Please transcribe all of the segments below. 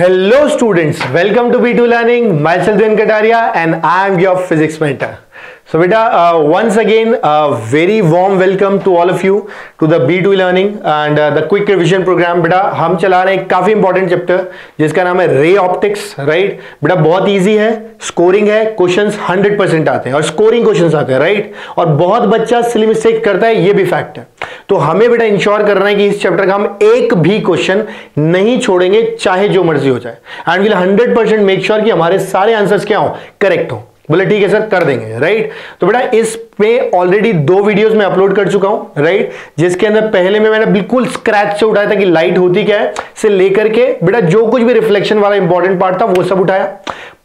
Hello students, welcome to B2 Learning. Myself Dwayne Kataria and I am your physics mentor. So beta, once again a very warm welcome to all of you to the B2 Learning and the quick revision program. बेटा हम चला रहे हैं काफी important chapter जिसका नाम है ray optics. Right बेटा, बहुत इजी है, स्कोरिंग है, क्वेश्चंस 100% आते हैं और स्कोरिंग क्वेश्चंस आते हैं. राइट, और बहुत बच्चा सिली मिस्टेक करता है, ये भी फैक्ट है. तो हमें बेटा इंश्योर करना है कि इस चैप्टर का हम एक भी क्वेश्चन नहीं छोड़ेंगे, चाहे जो मर्जी हो जाए. एंड विल 100% मेक श्योर कि हमारे सारे आंसर्स क्या हो, करेक्ट हो. बोले ठीक है सर, कर देंगे. राइट, तो बेटा इस पे ऑलरेडी 2 वीडियोस में अपलोड कर चुका हूं. राइट, जिसके अंदर पहले में मैंने बिल्कुल स्क्रैच से उठाया था कि लाइट होती क्या है से लेकर के बेटा जो कुछ भी रिफ्लेक्शन वाला इंपॉर्टेंट पार्ट था वो सब उठाया.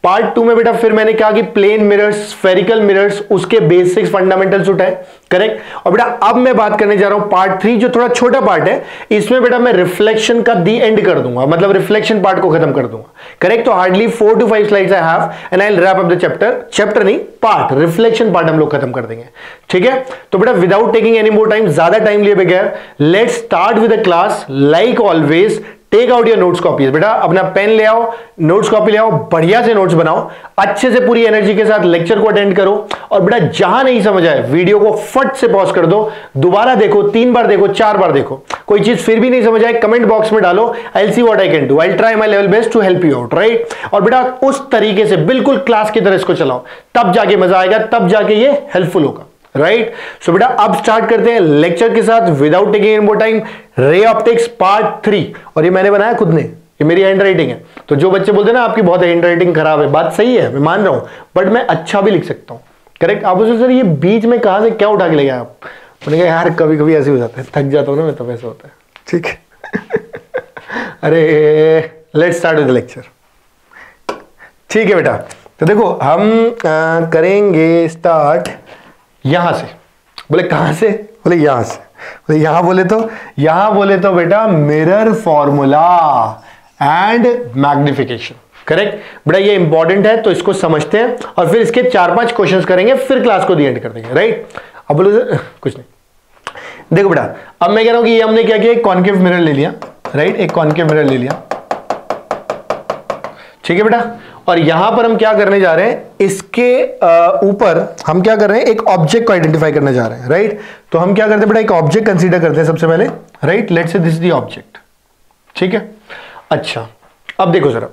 पार्ट 2 में बेटा फिर मैंने कहा कि प्लेन मिरर्स, स्फेरिकल मिरर्स, उसके बेसिक्स फंडामेंटल्स उठाए. करेक्ट. और बेटा अब मैं बात करने जा रहा हूं पार्ट 3, जो थोड़ा छोटा पार्ट है. इसमें बेटा मैं रिफ्लेक्शन का दी एंड कर दूंगा, मतलब रिफ्लेक्शन पार्ट को खत्म कर दूंगा. करेक्ट. तो hardly 4 to 5 slides I have and I will wrap up the chapter नहीं, पार्ट, रिफ्लेक्शन पार्ट हम लोग खत्म कर देंगे. ठीक है. तो बेटा without taking any more time, ज्यादा टाइम लिए बगैर let's start with the class. Like always take out your notes copies. बेटा अपना पेन ले आओ, नोट्स कॉपी ले आओ, बढ़िया से नोट्स बनाओ, अच्छे से पूरी एनर्जी के साथ लेक्चर को अटेंड करो. और बेटा जहां नहीं समझ आए वीडियो को फट से पॉज कर दो, दोबारा देखो, 3 बार देखो, 4 बार देखो. कोई चीज फिर भी नहीं समझ आए, कमेंट बॉक्स में डालो. I will see what I can do, I will try my level best to help you out. Right, और बेटा उस तरीके से बिल्कुल क्लास की तरह इसको चलाओ, तब जाके मजा आएगा, तब जाके ये हेल्पफुल होगा. राइट, सो बेटा अब स्टार्ट करते हैं लेक्चर के साथ without taking any more time. Ray optics part 3, और ये मैंने बनाया खुद ने, ये मेरी हैंड राइटिंग है. तो जो बच्चे बोलते हैं ना आपकी बहुत हैंड राइटिंग खराब है, बात सही है, मैं मान रहा हूं, बट मैं अच्छा भी लिख सकता हूं. करेक्ट. आप बोलते सर ये बीच में कहां से क्या उठा के ले गए आप? मैंने कहा यार कभी कभी ऐसे हो जाता है, थक जाता हूं ना मैं, तब ऐसा होता है. ठीक है. अरे let's start with the lecture. ठीक है बेटा, तो देखो हम करेंगे स्टार्ट यहां से. बोले कहां से? बोले यहां से. बोले यहां बोले तो बेटा mirror formula and magnification. Correct. बेटा ये इंपॉर्टेंट है तो इसको समझते हैं और फिर इसके 4-5 क्वेश्चंस करेंगे, फिर क्लास को दी एंड कर देंगे. राइट. अब बोलो कुछ नहीं. देखो बेटा अब मैं कह रहा हूं कि ये हमने क्या किया, एक कॉन्केव मिरर ले लिया. राइट, एक कॉन्केव मिरर ले लिया. ठीक है बेटा, और यहां पर हम क्या करने जा रहे हैं, इसके ऊपर हम क्या कर रहे हैं, एक ऑब्जेक्ट को आइडेंटिफाई करने जा रहे हैं. राइट, तो हम क्या करते हैं बेटा, एक ऑब्जेक्ट कंसीडर करते हैं सबसे पहले. Right, let's say this is the object. ठीक है. अच्छा अब देखो जरा,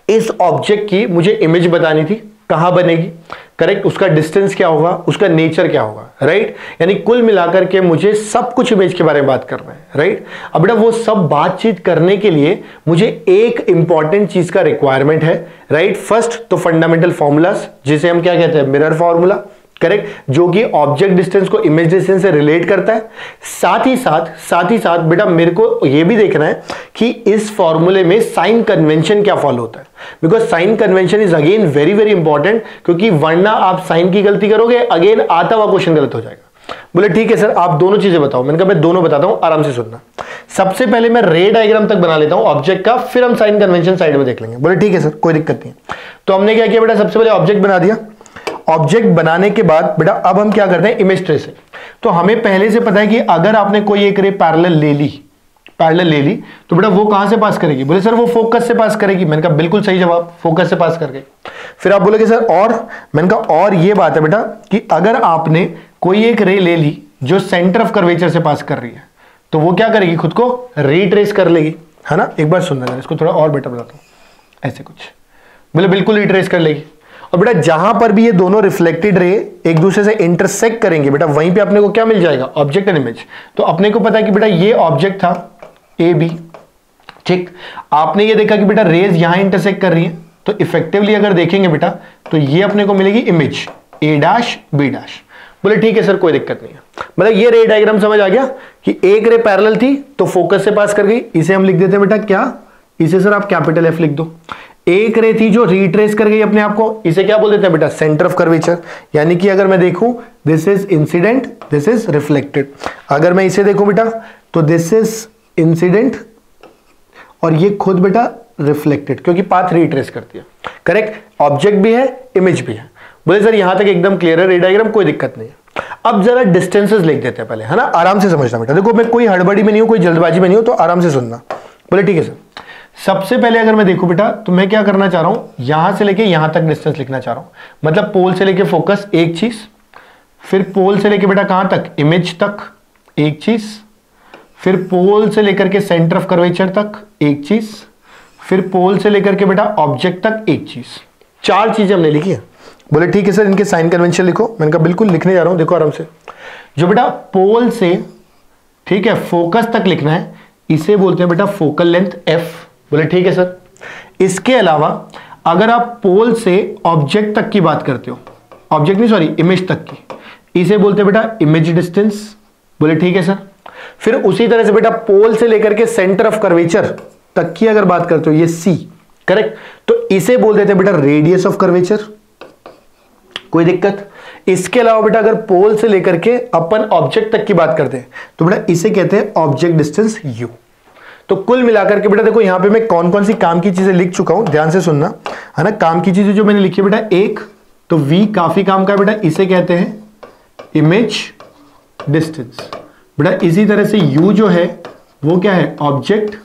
इस ऑब्जेक्ट की मुझे इमेज बतानी थी, कहां बनेगी. करेक्ट. उसका डिस्टेंस क्या होगा, उसका नेचर क्या होगा. राइट, यानी कुल मिलाकर के मुझे सब कुछ इमेज के बारे में बात करना है. राइट, अब बेटा वो सब बातचीत करने के लिए मुझे एक इंपॉर्टेंट चीज का रिक्वायरमेंट है. राइट, फर्स्ट तो फंडामेंटल फॉर्मूलाज, जिसे हम क्या कहते हैं, मिरर फॉर्मूला. करेक्ट, जो कि ऑब्जेक्ट डिस्टेंस को इमेज डिस्टेंस से रिलेट करता है. साथ ही साथ बेटा मेरे को यह भी देखना है कि इस फॉर्मूले में साइन कन्वेंशन क्या फॉलो होता है, because sign convention is again very very important, क्योंकि वरना आप साइन की गलती करोगे, अगेन आता हुआ क्वेश्चन गलत हो जाएगा. बोले ठीक है सर आप दोनों चीजें बताओ. मैंने कहा मैं दोनों बताता हूं, आराम से सुनना. सबसे पहले मैं रे डायग्राम तक बना लेता हूं ऑब्जेक्ट का, फिर हम साइन कन्वेंशन साइड में देख लेंगे. बोले ठीक है सर, कोई दिक्कत नहीं है. तो हमने क्या किया बेटा, सबसे पहले ऑब्जेक्ट बना दिया. ऑब्जेक्ट बनाने के बाद बेटा अब हम क्या करते हैं, इमेज ट्रेसिंग. तो हमें पहले से पता है कि अगर आपने कोई एक रे पैरेलल ले ली तो बेटा वो कहां से पास करेगी. बोले सर वो फोकस से पास करेगी. मैंने कहा बिल्कुल सही जवाब, फोकस से पास कर गई. फिर आप बोलोगे सर और, मैंने कहा और ये बात है बेटा कि अगर आपने कोई एक रे ले ली जो सेंटर ऑफ कर्वेचर से पास कर रही है, तो वो क्या करेगी, खुद को रिट्रेस कर लेगी, है ना. एक बार सुनना, इसको थोड़ा और बेटर बताता हूं, ऐसे कुछ. बोले बिल्कुल रिट्रेस कर लेगी. और बेटा जहां पर भी ये दोनों रिफ्लेक्टेड रे एक दूसरे से इंटरसेक्ट करेंगे बेटा, वहीं पे अपने को क्या मिल जाएगा, ऑब्जेक्ट एंड इमेज. तो अपने को पता है कि बेटा ये ऑब्जेक्ट था ए बी. ठीक, आपने ये देखा कि बेटा रेज यहां इंटरसेक्ट कर रही है, तो इफेक्टिवली अगर देखेंगे बेटा तो ये अपने को मिलेगी image A dash B dash. बोले ठीक है सर कोई दिक्कत नहीं है. मतलब ये रे डायग्राम समझ आ गया कि एक रे पैरेलल थी तो फोकस से पास कर गई. इसे हम लिख देते हैं बेटा क्या, इसे सर आप कैपिटल एफ लिख दो. एक रे थी जो रिट्रेस कर गई अपने आप को, इसे क्या बोल देते हैं बेटा, सेंटर ऑफ कर्वेचर. यानी कि अगर मैं देखूं this is incident, this is reflected. अगर मैं इसे देखूं बेटा तो दिस इज इंसिडेंट और ये खुद बेटा रिफ्लेक्टेड, क्योंकि पाथ रिट्रेस करती है. करेक्ट, ऑब्जेक्ट भी है, इमेज भी है. बोले सर यहां तक एकदम क्लियर है रे डायग्राम, कोई दिक्कत नहीं है. अब जरा डिस्टेंसेस लिख देते हैं पहले, है ना, आराम से समझना बेटा. देखो मैं कोई हड़बड़ी में नहीं हूं, कोई जल्दबाजी में नहीं हूं, तो आराम से सुनना. बोले ठीक है सर. सबसे पहले अगर मैं देखूं बेटा तो मैं क्या करना चाह रहा हूं, यहां से लेके यहां तक डिस्टेंस लिखना चाह रहा हूं, मतलब पोल से लेके फोकस एक चीज, फिर पोल से लेके बेटा कहां तक, इमेज तक एक चीज, फिर पोल से लेकर के सेंटर ऑफ कर्वेचर तक एक चीज, फिर पोल से लेकर के बेटा ऑब्जेक्ट तक एक चीज। 4 चीजें हमने लिखी है। बोले ठीक है सर इनके साइन कन्वेंशन लिखो। मैंने कहा बिल्कुल लिखने जा रहा हूं, देखो आराम से। जो बेटा पोल से ठीक है फोकस तक लिखना है इसे बोलते हैं बेटा फोकल लेंथ f। बोले ठीक है सर। इसके अलावा अगर आप पोल से ऑब्जेक्ट तक की बात करते हो, ऑब्जेक्ट नहीं सॉरी इमेज तक की, इसे बोलते हैं बेटा इमेज डिस्टेंस। बोले ठीक है सर। फिर उसी तरह से बेटा पोल से लेकर के सेंटर ऑफ कर्वेचर तक की अगर बात करते हो, ये c करेक्ट, तो इसे बोल देते हैं बेटा रेडियस ऑफ कर्वेचर। कोई दिक्कत? इसके अलावा बेटा अगर पोल से लेकर के अपन ऑब्जेक्ट तक की बात करते हैं तो बेटा इसे कहते हैं ऑब्जेक्ट डिस्टेंस u। तो कुल मिलाकर के बेटा देखो यहां पे मैं कौन कौन सी काम की चीजें लिख चुका हूं, ध्यान से सुनना है ना। काम की चीजें जो मैंने लिखी है बेटा, एक तो v काफी काम का है बेटा, इसे कहते हैं इमेज डिस्टेंस। बेटा इसी तरह से u जो है वो क्या है, ऑब्जेक्ट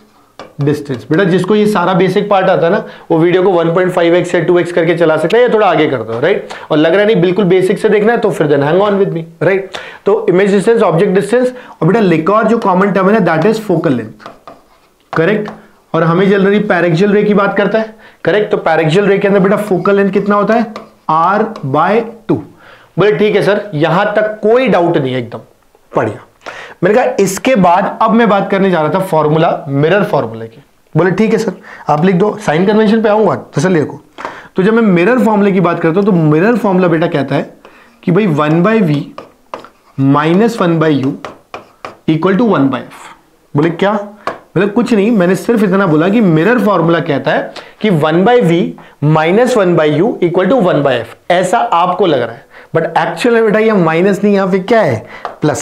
डिस्टेंस। बेटा जिसको ये सारा बेसिक पार्ट आता है ना वो वीडियो को 1.5x या 2x करके चला सकता है या थोड़ा आगे कर दो, राइट। और लग रहा है नहीं बिल्कुल बेसिक से देखना है तो फिर then hang on with me, right. तो इमेज डिस्टेंस, ऑब्जेक्ट डिस्टेंस, और बेटा एक और जो कॉमन टर्म है ना that is focal length, correct. और हमें जनरली पैरेक्सियल रे की बात करता है, करेक्ट। तो पैरेक्सियल रे के अंदर बेटा फोकल लेंथ कितना होता है, r/2। बोले ठीक है सर, यहां तक कोई डाउट नहीं है, एकदम बढ़िया। मैंने कहा इसके बाद अब मैं बात करने जा रहा था फॉर्मूला, मिरर फॉर्मूले की। बोले ठीक है सर, आप लिख दो, साइन कन्वेंशन पे आऊंगा तसल्ली रखो। तो जब मैं मिरर फॉर्मूले की बात करता हूं तो मिरर फॉर्मूला बेटा कहता है कि भाई 1/v minus 1/u equal to 1/f। बोले क्या? मतलब कुछ नहीं, मैंने सिर्फ इतना बोला कि मिरर फॉर्मूला कहता है कि 1/v minus 1/u equal to 1/f। ऐसा आपको लग रहा है बट एक्चुअल में बेटा ये माइनस नहीं, यहां पे क्या है, प्लस।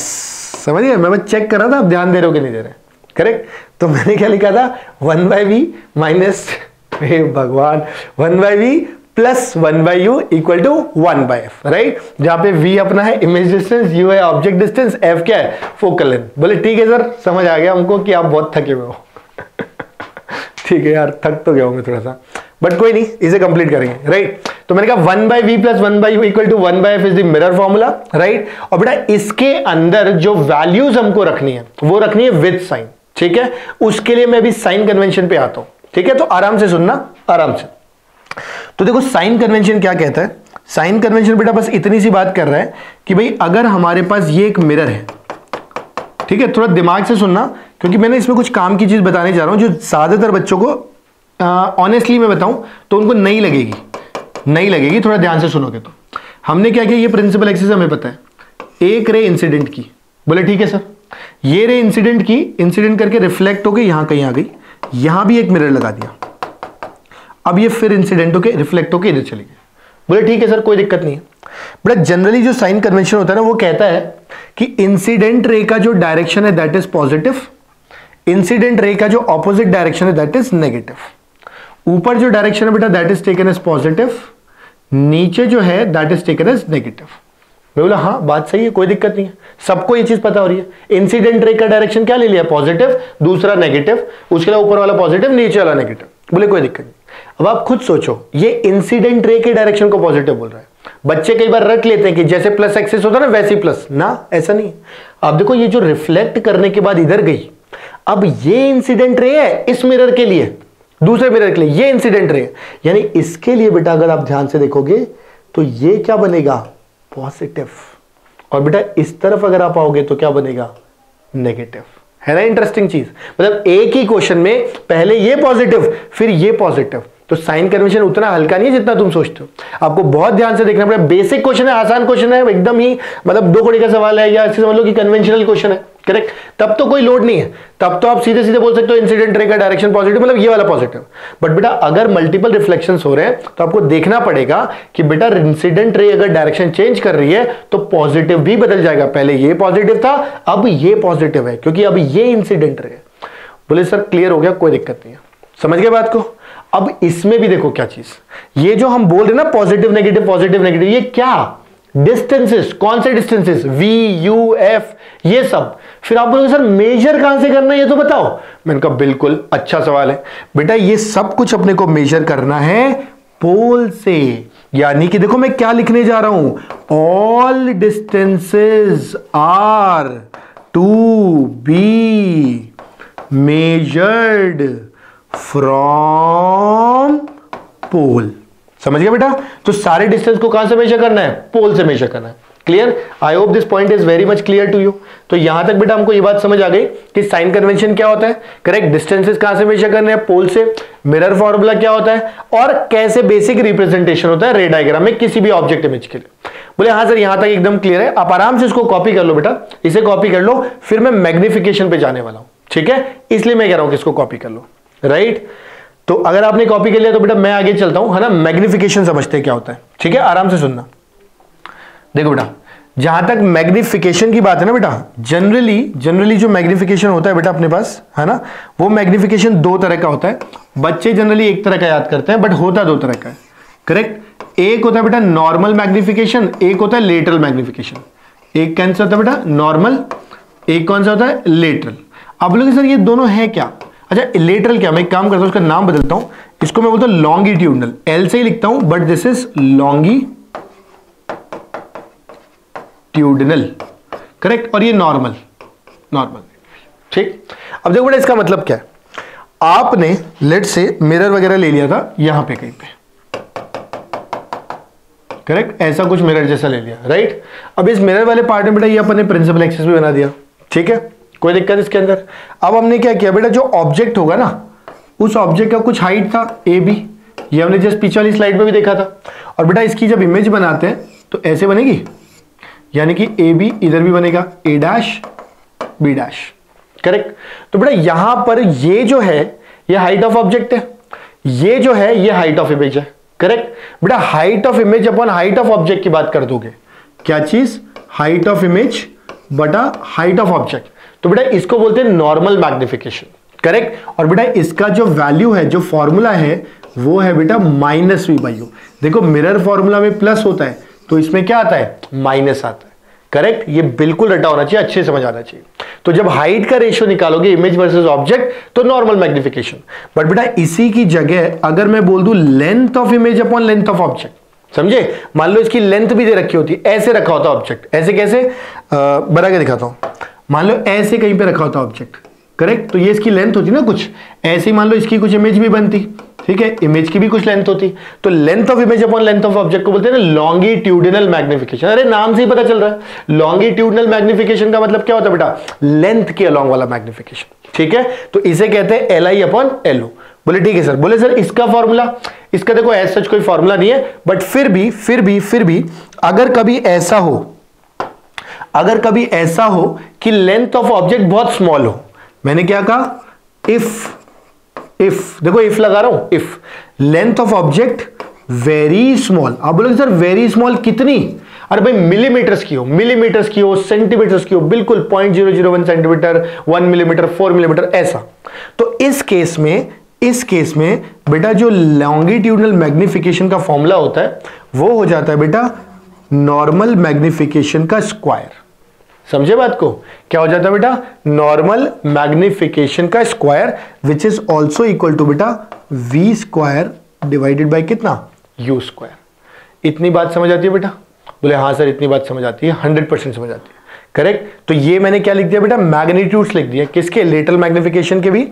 समझ गए? मैं चेक कर रहा था आप ध्यान दे रहे हो कि नहीं दे रहे, करेक्ट। तो मैंने क्या लिखा था, 1/v माइनस, हे भगवान, 1/v plus 1/u equal to 1/f, right. जहां पे v अपना है इमेज डिस्टेंस, u है ऑब्जेक्ट डिस्टेंस, f क्या है, फोकल लेंथ। बोले ठीक है सर, समझ आ गया हमको कि आप बहुत थके हुए हो। ठीक है यार, थक तो गया हूं मैं थोड़ा सा, बट कोई नहीं, इसे कंप्लीट करेंगे, राइट। तो मैंने कहा 1/v plus 1/u equal to 1/f is the mirror formula, right. और बेटा इसके अंदर जो वैल्यूज हमको रखनी है वो रखनी है विद साइन, ठीक है। उसके लिए मैं अभी साइन कन्वेंशन पे आता हूं, ठीक है। तो आराम से सुनना, आराम से। तो देखो साइन कन्वेंशन क्या कहता है। साइन कन्वेंशन बेटा बस इतनी सी बात कर रहा है कि भाई अगर हमारे पास ये एक मिरर है, ठीक है, थोड़ा दिमाग से सुनना क्योंकि मैंने इसमें कुछ काम की चीज बताने जा रहा हूं जो ज्यादातर बच्चों को ऑनेस्टली मैं बताऊं तो उनको नहीं लगेगी, थोड़ा ध्यान से सुनोगे तो। हमने क्या किया, ये प्रिंसिपल एक्सिस हमें पता है, एक रे इंसिडेंट की। बोले ठीक है सर, ये रे इंसिडेंट की, इंसिडेंट करके रिफ्लेक्ट होकर यहां कहीं आ गई, यहां भी एक मिरर लगा दिया, अब ये फिर इंसिडेंट होकर रिफ्लेक्ट होकर इधर चली गई। बोले ठीक है सर, कोई दिक्कत नहीं है। बट जनरली जो साइन कन्वेंशन होता है ना वो कहता है कि इंसिडेंट रे का जो डायरेक्शन है that is positive, incident ray का जो ऑपोजिट डायरेक्शन है दैट इज नेगेटिव। ऊपर जो डायरेक्शन है बेटा that is taken as positive, नीचे जो है that is taken as negative. मैं बोला हाँ बात सही है, कोई दिक्कत नहीं है, सबको ये चीज पता हो रही है। इंसिडेंट रे का डायरेक्शन क्या ले लिया, पॉजिटिव, दूसरा नेगेटिव, उसके अलावा ऊपर वाला पॉजिटिव, नीचे वाला नेगेटिव। बोले कोई दिक्कत नहीं। अब आप खुद सोचो, ये इंसिडेंट रे के डायरेक्शन को पॉजिटिव बोल रहा है। बच्चे कई बार रट लेते हैं कि जैसे प्लस एक्सिस होता है ना वैसे प्लस, ना ऐसा नहीं। अब देखो ये जो रिफ्लेक्ट करने के बाद इधर गई, अब ये इंसिडेंट रे है इस मिरर के लिए, दूसरे मिरर के लिए ये इंसिडेंट रे, यानी इसके लिए बेटा अगर आप ध्यान से देखोगे तो ये क्या बनेगा, पॉजिटिव। और बेटा इस तरफ अगर आप आओगे तो क्या बनेगा, नेगेटिव। है ना इंटरेस्टिंग चीज, मतलब एक ही क्वेश्चन में पहले ये पॉजिटिव फिर ये पॉजिटिव। तो साइन कन्वेंशन उतना हल्का नहीं है जितना तुम सोचते हो, आपको बहुत ध्यान से देखना पड़ेगा। बेसिक क्वेश्चन है, आसान क्वेश्चन है, एकदम ही मतलब 2 कौड़ी का सवाल है, या ऐसे समझ लो कि कन्वेंशनल क्वेश्चन है, करेक्ट। तब तो कोई लोड नहीं है, तब तो आप सीधे सीधे बोल सकते हो इंसिडेंट रे का डायरेक्शन पॉजिटिव, मतलब ये वाला पॉजिटिव। बट बेटा अगर मल्टीपल रिफ्लेक्शंस हो रहे हैं तो आपको देखना पड़ेगा कि बेटा इंसिडेंट रे अगर डायरेक्शन चेंज कर रही है तो पॉजिटिव भी बदल जाएगा। पहले ये पॉजिटिव था, अब ये पॉजिटिव है, क्योंकि अब ये इंसिडेंट रे है। बोले सर क्लियर हो गया, कोई दिक्कत नहीं है, समझ गए बात को। अब इसमें भी देखो क्या चीज, ये जो हम बोल रहे हैं ना पॉजिटिव नेगेटिव, ये क्या, डिस्टेंसेस, कौन से डिस्टेंसेस, V, U, F, ये सब। फिर आप बोलोगे सर मेजर कहां से करना है ये तो बताओ। मैंने कहा बिल्कुल अच्छा सवाल है बेटा, ये सब कुछ अपने को मेजर करना है पोल से। यानी कि देखो मैं क्या लिखने जा रहा हूं, all distances are to be measured from pole. समझ गया बेटा? तो सारे डिस्टेंस को कहां से मेजर करना है, पोल से मेजर करना है। Clear? I hope this point is very much clear to you. तो यहां तक बेटा हमको ये बात समझ आ गई कि साइन कन्वेंशन क्या होता है, करेक्ट, डिस्टेंसेस कहां से मेजर करने हैं, पोल से, मिरर फॉर्मूला क्या होता है, और कैसे बेसिक रिप्रेजेंटेशन होता है रे डायग्राम में किसी भी ऑब्जेक्ट इमेज के लिए। बोले हाँ सर यहां तक एकदम क्लियर है, आप आराम से इसको कॉपी कर लो बेटा, इसे कॉपी कर लो, फिर मैं मैग्निफिकेशन पे जाने वाला हूं, ठीक है? इसलिए मैं कह रहा हूं कि इसको कॉपी कर लो, राइट? तो अगर आपने कॉपी कर लिया तो बेटा मैं आगे चलता हूं, है ना? मैग्निफिकेशन समझते हैं क्या होता है, ठीक है? आराम से सुनना। देखो बेटा, जहां तक मैग्निफिकेशन की बात है ना बेटा, जनरली जो मैग्निफिकेशन होता है बेटा अपने पास, है ना, वो मैग्निफिकेशन दो तरह का होता है। बच्चे जनरली एक तरह का याद करते हैं, बट होता दो तरह का है, करेक्ट? एक होता है बेटा नॉर्मल मैग्निफिकेशन, एक होता है लेटरल मैग्निफिकेशन। एक कौन सा होता है बेटा, नॉर्मल, एक कौन सा होता है, लेटरल। अब बोलोगे सर ये दोनों है क्या? अच्छा, लेटरल क्या, मैं एक काम करता हूं, उसका नाम बदलता हूं, इसको मैं बोलता हूं लॉन्गिट्यूडनल, एल से ही लिखता हूं, but this is longitudinal, correct? और ये नॉर्मल, ठीक? अब देखो बेटा इसका मतलब क्या है, आपने लेट से मिरर वगैरह ले लिया था यहां पे कहीं पे, करेक्ट, ऐसा कुछ मिरर जैसा ले लिया, राइट? अब इस मिरर वाले पार्ट में बेटा ये अपन ने प्रिंसिपल एक्सिस भी बना दिया, ठीक है, कोई दिक्कत इसके अंदर। अब हमने क्या किया बेटा, जो ऑब्जेक्ट होगा ना, उस ऑब्जेक्ट का कुछ हाइट था ए बी, ये हमने जस्ट पीछे वाली स्लाइड में भी देखा था। और बेटा इसकी जब इमेज बनाते हैं तो ऐसे बनेगी, यानी कि ए बी इधर भी बनेगा, ए डैश बी डैश, करेक्ट? तो बेटा यहां पर ये जो है ये हाइट ऑफ ऑब्जेक्ट है, ये जो है ये हाइट ऑफ इमेज है, करेक्ट? बेटा height of image upon height of object की बात कर दोगे, क्या चीज, हाइट ऑफ इमेज बटा हाइट ऑफ ऑब्जेक्ट। तो बेटा इसको बोलते हैं नॉर्मल मैग्निफिकेशन, करेक्ट? और बेटा इसका जो वैल्यू है, जो फॉर्मूला है, वो है बेटा -v/u। देखो मिरर फॉर्मूला में प्लस होता है, तो इसमें क्या आता है, माइनस आता है, करेक्ट? ये बिल्कुल रटा होना चाहिए, अच्छे समझ आना चाहिए। तो जब हाइट का रेशियो निकालोगे इमेज वर्सेस ऑब्जेक्ट, तो नॉर्मल मैग्निफिकेशन। बट बेटा इसी की जगह अगर मैं बोल दूं length of image upon length of object, समझे? मान लो इसकी लेंथ भी दे रखी होती, ऐसे रखा होता ऑब्जेक्ट, ऐसे कैसे, बना के दिखाता हूं, मान लो ऐसे कहीं पे रखा होता ऑब्जेक्ट, करेक्ट? तो ये इसकी लेंथ होती ना कुछ ऐसे ही, मान लो इसकी कुछ इमेज भी बनती, ठीक है, इमेज की भी कुछ लेंथ होती, तो length of image upon length of object को बोलते हैं ना लॉन्गिट्यूडिनल मैग्निफिकेशन। अरे नाम से ही पता चल रहा है, लॉन्गिट्यूडिनल मैग्निफिकेशन का मतलब क्या होता है बेटा, लेंथ के अलॉन्ग वाला मैग्निफिकेशन, ठीक है? तो इसे कहते हैं LI अपॉन LO। बोले ठीक है सर, बोले सर इसका फॉर्मूला, इसका देखो एज सच कोई फॉर्मूला नहीं है, बट फिर भी अगर कभी ऐसा हो कि लेंथ ऑफ ऑब्जेक्ट बहुत स्मॉल हो, मैंने क्या कहा, इफ देखो इफ लगा रहा हूं, if length of object very small. आप बोलोगे सर वेरी स्मॉल कितनी, अरे भाई मिलीमीटर्स की हो, सेंटीमीटर्स की हो, बिल्कुल 0.001 सेंटीमीटर, 1 मिलीमीटर, 4 मिलीमीटर, ऐसा। तो इस केस में बेटा जो लॉन्गिट्यूडनल मैग्निफिकेशन का फॉर्मूला होता है वो हो जाता है बेटा नॉर्मल मैग्निफिकेशन का स्क्वायर। समझे बात को? क्या हो जाता है बेटा, नॉर्मल मैग्निफिकेशन का square, which is also equal to बेटा v स्क्वायर डिवाइडेड बाय कितना, u स्क्वायर। इतनी बात समझ आती है बेटा? बोले हाँ सर इतनी बात समझ आती है, 100% समझ आती है, करेक्ट? तो ये मैंने क्या लिख दिया बेटा, मैग्नीट्यूड्स लिख दिया, किसके, लेटरल मैग्निफिकेशन के भी,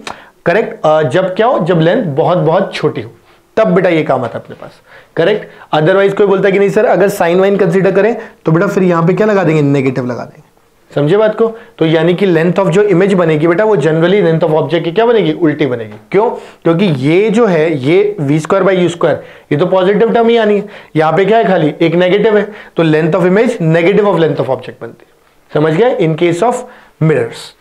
करेक्ट? जब क्या हो, जब लेंथ बहुत बहुत छोटी हो, तब बेटा ये काम आता है अपने पास, करेक्ट? अदरवाइज कोई बोलता है कि नहीं सर अगर साइन वाइन कंसीडर करें तो बेटा फिर यहां पे क्या लगा देंगे, नेगेटिव लगा देंगे। समझे बात को? तो यानी कि लेंथ ऑफ जो इमेज बनेगी बेटा वो जनरली लेंथ ऑफ ऑब्जेक्ट की क्या बनेगी, उल्टी बनेगी। क्यों? क्योंकि ये जो है ये v square by u square, ये तो पॉजिटिव टर्म ही आनी है, यहां पे क्या है, खाली एक नेगेटिव है, तो length of image negative of length of object बनती है। समझ गए? In case of mirrors.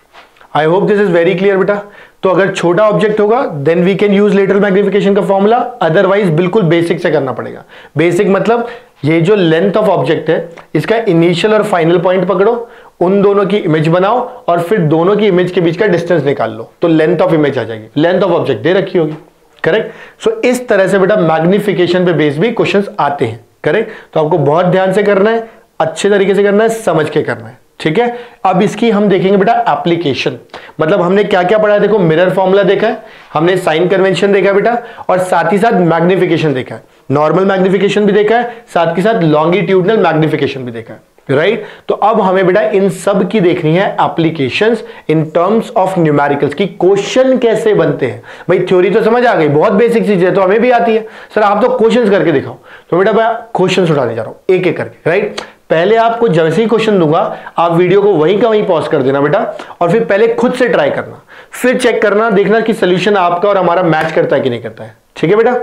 I hope this is very clear बेटा। तो अगर छोटा ऑब्जेक्ट होगा then we can use lateral magnification का फॉर्मूला, अदरवाइज बिल्कुल बेसिक से करना पड़ेगा। बेसिक मतलब ये जो लेंथ ऑफ ऑब्जेक्ट है इसका इनिशियल और फाइनल पॉइंट पकड़ो, उन दोनों की इमेज बनाओ और फिर दोनों की इमेज के बीच का डिस्टेंस निकाल लो, तो लेंथ ऑफ इमेज आ जाएगी, लेंथ ऑफ ऑब्जेक्ट दे रखी होगी, करेक्ट? सो इस तरह से बेटा मैग्निफिकेशन पे बेस भी क्वेश्चंस आते हैं, करेक्ट? तो आपको बहुत ध्यान से करना है, अच्छे तरीके से करना है, समझ के करना है, ठीक है। अब इसकी हम देखेंगे बेटा एप्लीकेशन, मतलब हमने क्या क्या पढ़ा है, देखो मिरर फॉर्मूला देखा है, हमने साइन कन्वेंशन देखा है बेटा, और साथ ही साथ मैग्निफिकेशन देखा है, नॉर्मल मैग्निफिकेशन भी देखा है, साथ के साथ लॉन्गिट्यूडनल मैग्निफिकेशन भी देखा है, राइट। तो अब हमें बेटा इन सब की देखनी है applications in terms of numericals की, क्वेश्चन कैसे बनते हैं। भाई थ्योरी तो समझ आ गई, बहुत बेसिक चीज है, तो हमें भी आती है, सर आप तो क्वेश्चंस करके दिखाओ। तो बेटा मैं क्वेश्चंस उठाने जा रहा हूं एक एक करके, राइट। पहले आपको जैसे ही क्वेश्चन दूंगा आप वीडियो को वहीं का वहीं पॉज कर देना बेटा, और फिर पहले खुद से ट्राई करना, फिर चेक करना, देखना कि सोल्यूशन आपका और हमारा मैच करता है कि नहीं करता है, ठीक है बेटा।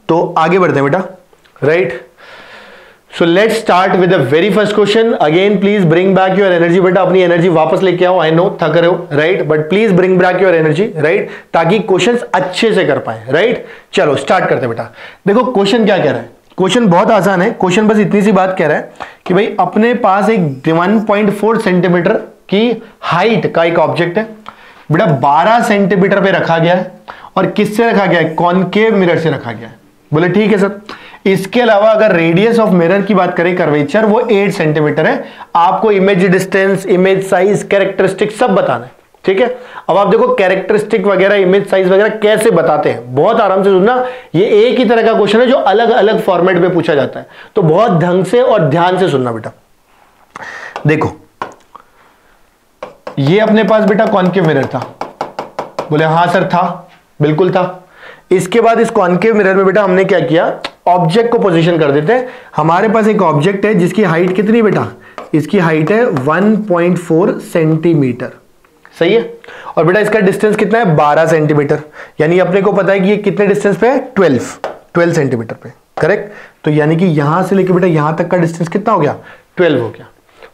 तो आगे बढ़ते हैं बेटा, right. So let's start with the very first question. Again, please bring back your energy. बेटा अपनी एनर्जी वापस लेके आओ, I know थक रहे हो, right, but please bring back your energy, right, ताकि क्वेश्चंस अच्छे से कर पाए, राइट। चलो स्टार्ट करते हैं बेटा। देखो क्वेश्चन क्या कह रहा है, क्वेश्चन बहुत आसान है। क्वेश्चन बस इतनी सी बात कह रहा है कि भाई अपने पास एक 1.4 सेंटीमीटर की हाइट का एक ऑब्जेक्ट है बेटा, 12 सेंटीमीटर पे रखा गया है, और किससे रखा गया है, कॉनकेव मिरर से रखा गया है। बोले ठीक है सर। इसके अलावा अगर रेडियस ऑफ मिरर की बात करें, कर्वेचर, वो 8 सेंटीमीटर है। आपको image distance, image size, characteristic सब बताना है, ठीक है। अब आप देखो कैरेक्टरिस्टिक वगैरह, इमेज साइज वगैरह कैसे बताते हैं, बहुत आराम से सुनना। ये एक ही तरह का क्वेश्चन है जो अलग अलग फॉर्मेट में पूछा जाता है, तो बहुत ढंग से और ध्यान से सुनना बेटा। देखो ये अपने पास बेटा कॉनकेव मिरर था, बोले हाँ सर था, बिल्कुल था। इसके बाद इस कॉनकेव मिरर में बेटा हमने क्या किया, ऑब्जेक्ट को पोजीशन कर देते हैं। हमारे पास एक ऑब्जेक्ट है जिसकी हाइट कितनी बेटा, इसकी हाइट है 1.4 सेंटीमीटर, सही है। और बेटा इसका डिस्टेंस कितना है, 12 सेंटीमीटर, यानी अपने को पता है कि ये कितने डिस्टेंस पे है, 12 सेंटीमीटर पे, करेक्ट। तो यानी कि यहां से लेके बेटा यहां तक का डिस्टेंस कितना हो गया, 12 हो गया।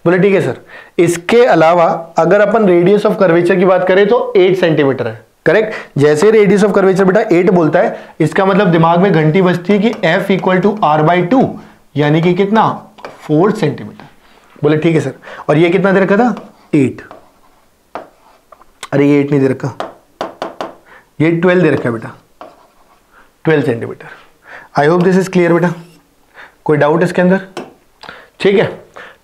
बोले ठीक है सर। इसके अलावा अगर अपन रेडियस ऑफ कर्वेचर की बात करें तो 8 सेंटीमीटर है, करेक्ट। जैसे रेडियस ऑफ कर्वेचर बेटा 8 बोलता है, इसका मतलब दिमाग में घंटी बजती है कि F = R/2, यानी कि कितना, 4 सेंटीमीटर। बोले ठीक है सर। और ये कितना दे रखा था, 8। अरे ये 8 नहीं दे रखा, ये 12 दे रखा है बेटा, 12 centimetre. I hope this is clear बेटा, कोई डाउट इसके अंदर, ठीक है।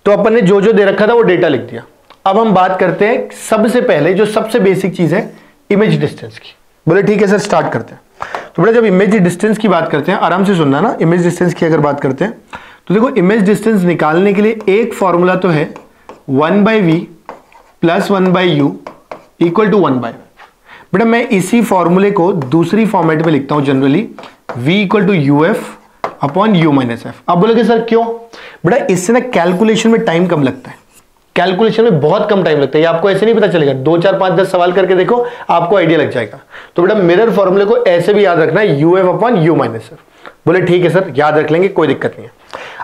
तो अपन ने जो जो दे रखा था वो डेटा लिख दिया। अब हम बात करते हैं सबसे पहले जो सबसे बेसिक चीज है, इमेज डिस्टेंस की। बोले ठीक है सर, स्टार्ट करते हैं। तो बेटा जब इमेज डिस्टेंस की बात करते हैं, आराम से सुनना ना, इमेज डिस्टेंस की अगर बात करते हैं तो देखो इमेज डिस्टेंस निकालने के लिए एक फॉर्मूला तो है 1/v + 1/u = 1/v। बेटा मैं इसी फॉर्मूले को दूसरी फॉर्मेट में लिखता हूं जनरली, v = uf/u-f। अब बोलोगे सर क्यों, बेटा इससे ना कैलकुलेशन में टाइम कम लगता है, कैलकुलेशन में बहुत कम टाइम लगता है। ये आपको ऐसे नहीं पता चलेगा, 2 4 5 10 सवाल करके देखो, आपको आइडिया लग जाएगा। तो बेटा मिरर फॉर्मूले को ऐसे भी याद रखना है, uf/u-f। बोले ठीक है सर, याद रख लेंगे, कोई दिक्कत नहीं है।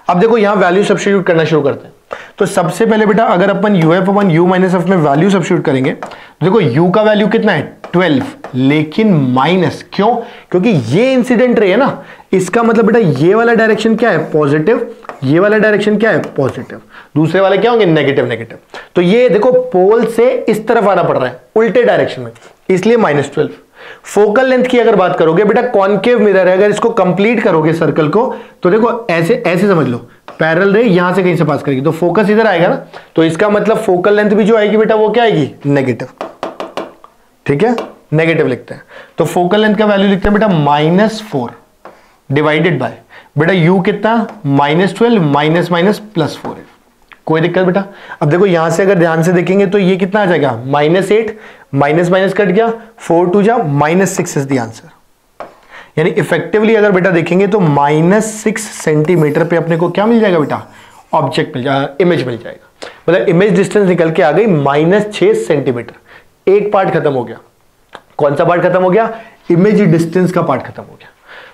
अब देखो यहां वैल्यू सब्स्टिट्यूट करना शुरू करते हैं। तो सबसे पहले बेटा अगर अपन uf/u-f में वैल्यू सब्स्टिट्यूट करेंगे तो देखो u का वैल्यू कितना है, 12, लेकिन माइनस, क्यों, क्योंकि ये इंसिडेंट रे है ना, इसका मतलब बेटा ये वाला डायरेक्शन क्या है, पॉजिटिव, ये वाला डायरेक्शन क्या है, पॉजिटिव, दूसरे वाले क्या होंगे, नेगेटिव नेगेटिव। तो ये देखो पोल से इस तरफ आना पड़ रहा है, उल्टे डायरेक्शन में, इसलिए -12। फोकल लेंथ की अगर बात करोगे बेटा, कॉनकेव मिरर है, अगर इसको कंप्लीट करोगे सर्कल को तो देखो ऐसे ऐसे समझ लो, पैरेलल रे यहां से कहीं से पास करेगी तो फोकस इधर आएगा ना, तो इसका मतलब फोकल लेंथ भी जो आएगी बेटा वो क्या आएगी, नेगेटिव, ठीक है, नेगेटिव लिखते हैं। तो फोकल लेंथ का वैल्यू लिखते हैं बेटा -4 डिवाइडेड बाय बेटा u कितना, -12 माइनस माइनस +4 है, कोई दिक्कत बेटा। अब देखो यहां से अगर ध्यान से देखेंगे तो ये कितना आ जाएगा, -8, माइनस माइनस कट गया, 4 2 जा -6 इज द आंसर। यानी इफेक्टिवली अगर बेटा देखेंगे तो -6 सेंटीमीटर पे अपने को क्या मिल जाएगा बेटा, ऑब्जेक्ट मिल जाएगा, इमेज मिल जाएगा। मतलब इमेज डिस्टेंस निकल के आ गई -6 सेंटीमीटर। एक पार्ट खत्म हो गया, कौन सा पार्ट खत्म हो गया, इमेज डिस्टेंस का पार्ट खत्म हो गया।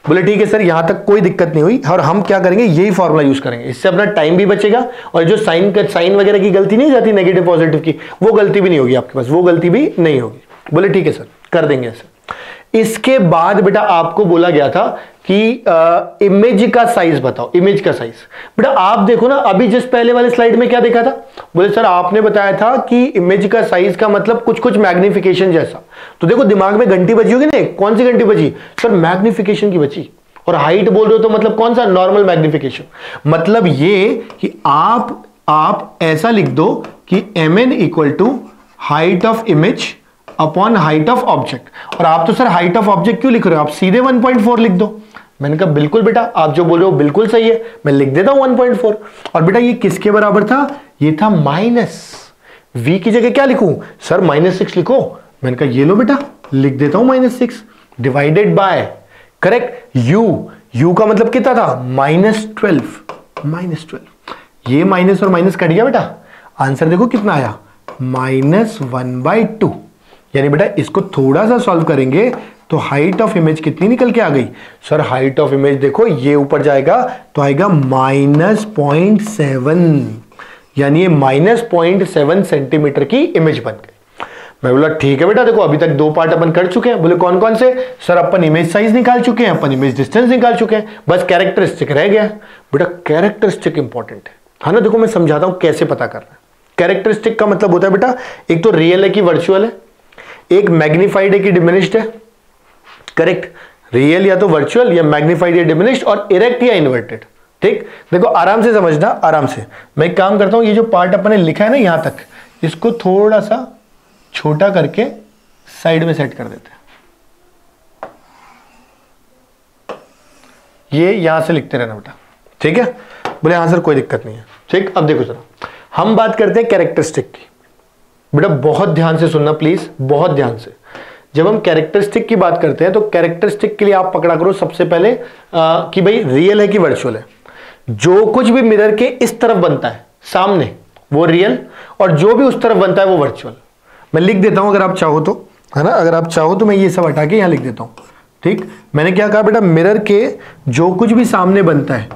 बोले ठीक है सर, यहां तक कोई दिक्कत नहीं हुई, और हम क्या करेंगे, यही फॉर्मूला यूज करेंगे, इससे अपना टाइम भी बचेगा, और जो साइन वगैरह की गलती नहीं जाती नेगेटिव पॉजिटिव की, वो गलती भी नहीं होगी आपके पास, वो गलती भी नहीं होगी। बोले ठीक है सर, कर देंगे ऐसे। इसके बाद बेटा आपको बोला गया था कि इमेज का साइज बताओ, इमेज का साइज। बेटा आप देखो ना, अभी जस्ट पहले वाले स्लाइड में क्या देखा था, बोले सर आपने बताया था कि इमेज का साइज का मतलब कुछ कुछ मैग्निफिकेशन जैसा। तो देखो दिमाग में घंटी बजी होगी ना, कौन सी घंटी बजी, सर मैग्निफिकेशन की बची। और हाइट बोल रहे हो तो मतलब कौन सा, नॉर्मल मैग्निफिकेशन। मतलब ये कि आप ऐसा लिख दो कि mn equal to height of image upon height of object. और आप तो सर हाइट ऑफ ऑब्जेक्ट क्यों लिख रहे हो, आप सीधे 1.4 लिख दो। मैंने कहा बिल्कुल बेटा, आप जो बोल रहे हो बिल्कुल सही है, मैं लिख देता हूं 1.4। और बेटा ये किसके बराबर था, ये था माइनस, v की जगह क्या लिखूं सर, -6 लिखो। मैंने कहा ये लो बेटा, लिख देता हूं -6 डिवाइडेड बाय, करेक्ट, u का मतलब कितना था, -12। ये माइनस और माइनस कट गया बेटा, आंसर देखो कितना आया, -1/2। यानी बेटा इसको थोड़ा सा सॉल्व करेंगे तो हाइट ऑफ इमेज कितनी निकल के आ गई सर, हाइट ऑफ इमेज देखो ये ऊपर जाएगा तो आएगा -0.7, यानी ये -0.7 सेंटीमीटर की इमेज बन गई। मैं बोला ठीक है बेटा, देखो अभी तक 2 पार्ट अपन कर चुके हैं। बोले कौन कौन से सर, अपन इमेज साइज निकाल चुके हैं, अपन इमेज डिस्टेंस निकाल चुके हैं, बस कैरेक्टरिस्टिक रह गया। बेटा कैरेक्टरिस्टिक इंपॉर्टेंट है ना, देखो मैं समझाता हूं कैसे पता करना है। कैरेक्टरिस्टिक का मतलब होता है बेटा, एक तो रियल है कि वर्चुअल है, एक मैग्नीफाइड है कि डिमिनिश्ड है, करेक्ट, रियल या तो वर्चुअल या मैग्नीफाइड या डिमिनिश्ड, और इरेक्ट या इन्वर्टेड। ठीक, देखो आराम से समझना, आराम से। मैं एक काम करता हूं, ये जो पार्ट अपने लिखा है ना यहां तक, इसको थोड़ा सा छोटा करके साइड में सेट कर देते हैं। ये यहां से लिखते रहना बेटा, ठीक है। बोले हाँ सर कोई दिक्कत नहीं है, ठीक। अब देखो जरा, हम बात करते हैं कैरेक्टरिस्टिक की। बेटा बहुत ध्यान से सुनना प्लीज, बहुत ध्यान से। जब हम कैरेक्टरिस्टिक की बात करते हैं तो कैरेक्टरिस्टिक के लिए आप पकड़ा करो सबसे पहले कि भाई रियल है कि वर्चुअल है। जो कुछ भी मिरर के इस तरफ बनता है सामने वो रियल, और जो भी उस तरफ बनता है वो वर्चुअल। मैं लिख देता हूं अगर आप चाहो तो, है ना, अगर आप चाहो तो मैं ये सब हटा के यहां लिख देता हूं। ठीक, मैंने क्या कहा बेटा, मिरर के जो कुछ भी सामने बनता है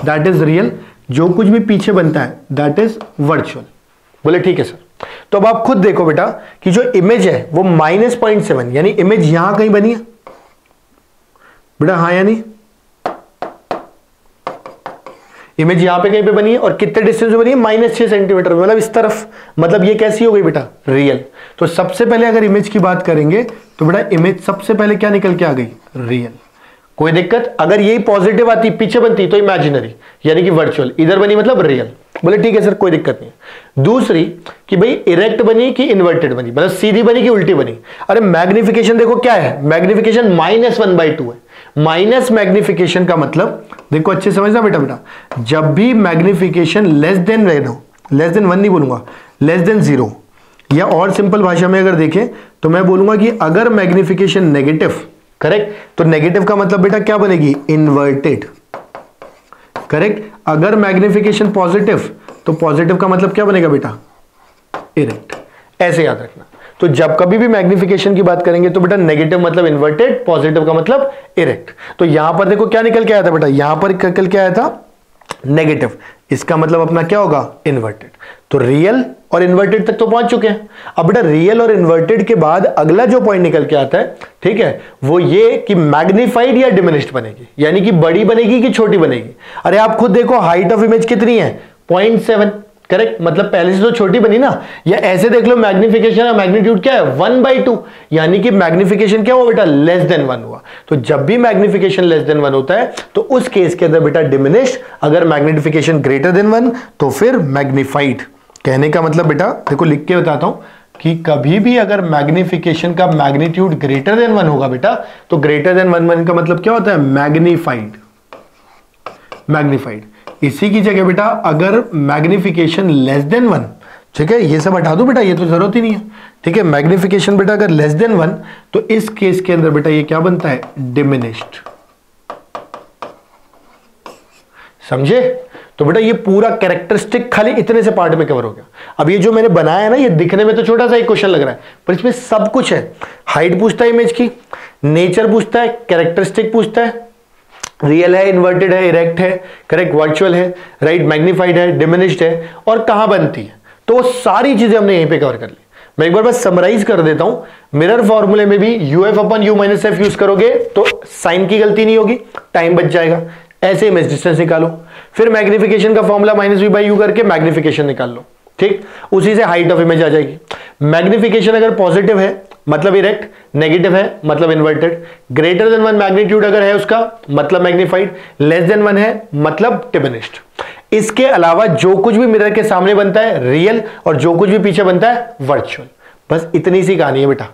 दैट इज रियल, जो कुछ भी पीछे बनता है दैट इज वर्चुअल। बोले ठीक है सर। तो अब आप खुद देखो बेटा कि जो इमेज है वो -0.7, यानी इमेज यहां कहीं बनी है बेटा, हाँ या नहीं, इमेज यहां पे कहीं पे बनी है, और कितने डिस्टेंस पे बनी है, -6 सेंटीमीटर, मतलब इस तरफ। मतलब ये कैसी हो गई बेटा, रियल। तो सबसे पहले अगर इमेज की बात करेंगे तो बेटा इमेज सबसे पहले क्या निकल के आ गई, रियल। कोई दिक्कत, अगर यही पॉजिटिव आती पीछे बनती तो इमेजिनरी, यानी कि वर्चुअल। इधर बनी मतलब रियल। बोले ठीक है सर कोई दिक्कत नहीं। दूसरी कि भाई इरेक्ट बनी कि इन्वर्टेड बनी, मतलब सीधी बनी कि उल्टी बनी। अरे मैग्निफिकेशन देखो क्या है, मैग्निफिकेशन -1/2 है। माइनस मैग्निफिकेशन का मतलब देखो अच्छे समझना बेटा, जब भी मैग्निफिकेशन लेस देन 1 नहीं बोलूंगा, लेस देन 0, या और सिंपल भाषा में अगर देखें तो मैं बोलूंगा कि अगर मैग्निफिकेशन नेगेटिव, करेक्ट, तो नेगेटिव का मतलब बेटा क्या बनेगी, इन्वर्टेड, करेक्ट। अगर मैग्निफिकेशन पॉजिटिव तो पॉजिटिव का मतलब क्या बनेगा बेटा, इरेक्ट। ऐसे याद रखना। तो जब कभी भी मैग्निफिकेशन की बात करेंगे तो बेटा नेगेटिव मतलब इन्वर्टेड, पॉजिटिव का मतलब इरेक्ट। तो यहां पर देखो क्या निकल के आया था बेटा, यहां पर निकल के आया था नेगेटिव, इसका मतलब अपना क्या होगा, इन्वर्टेड। तो रियल और इन्वर्टेड तक तो पहुंच चुके हैं। अब बेटा रियल और इन्वर्टेड के बाद अगला जो पॉइंट निकल के आता है, ठीक है, वो ये कि मैग्नीफाइड या डिमिनिश्ड बनेगी, यानी कि बड़ी बनेगी कि छोटी बनेगी। अरे आप खुद देखो हाइट ऑफ इमेज कितनी है, 0.7, करेक्ट, मतलब पहले से तो छोटी बनी ना। या ऐसे देख लो मैग्निफिकेशन और मैग्नीट्यूड क्या है, 1/2, यानी कि मैग्निफिकेशन क्या हुआ बेटा, लेस देन 1 हुआ। तो जब भी मैग्निफिकेशन लेस देन 1 होता है तो उस केस के अंदर बेटा डिमिनिश्ड, अगर मैग्निफिकेशन ग्रेटर देन 1 तो फिर मैग्नीफाइड। कहने का मतलब बेटा देखो लिख के बताता हूं कि कभी भी अगर मैग्निफिकेशन का मैग्नीट्यूड ग्रेटर देन 1 होगा बेटा, तो ग्रेटर देन 1 का मतलब क्या होता है, मैग्नीफाइड। मैग्नीफाइड। इसी की जगह बेटा अगर मैग्निफिकेशन लेस देन 1, ठीक है, ये सब हटा दो बेटा, ये तो जरूरत ही नहीं है, ठीक है। मैग्निफिकेशन बेटा अगर लेस देन 1 तो इस केस के अंदर बेटा ये क्या बनता है, डिमिनिश्ड। समझे? तो बेटा ये पूरा कैरेक्टरिस्टिक खाली इतने से पार्ट में कवर हो गया। अब ये जो मैंने बनाया है ना, ये दिखने में तो छोटा सा एक क्वेश्चन लग रहा है, पर इसमें सब कुछ है। हाइट पूछता है इमेज की, नेचर पूछता है, कैरेक्टरिस्टिक पूछता है, रियल है, इन्वर्टेड है, इरेक्ट है, करेक्ट, वर्चुअल है, राइट, मैग्नीफाइड है, डिमिनिश्ड है, और कहां बनती है। तो वो सारी चीजें हमने यहीं पे कवर कर ली। मैं एक बार बस समराइज कर देता हूं। मिरर फॉर्मूले में भी UF/U-F यूज करोगे तो साइन की गलती नहीं होगी, टाइम बच जाएगा। ऐसे इमेज डिस्टेंस निकालो, फिर मैग्निफिकेशन का फॉर्मूला -V/U करके मैग्निफिकेशन निकाल लो, ठीक, उसी से हाइट ऑफ इमेज आ जाएगी। मैग्निफिकेशन अगर पॉजिटिव है मतलब इरेक्ट, नेगेटिव है मतलब इन्वर्टेड, ग्रेटर देन 1 मैग्नीट्यूड अगर है उसका मतलब मैग्नीफाइड, लेस देन 1 है मतलब डिमिनिश्ड। इसके अलावा जो कुछ भी मिरर के सामने बनता है रियल और जो कुछ भी पीछे बनता है वर्चुअल। बस इतनी सी कहानी है बेटा।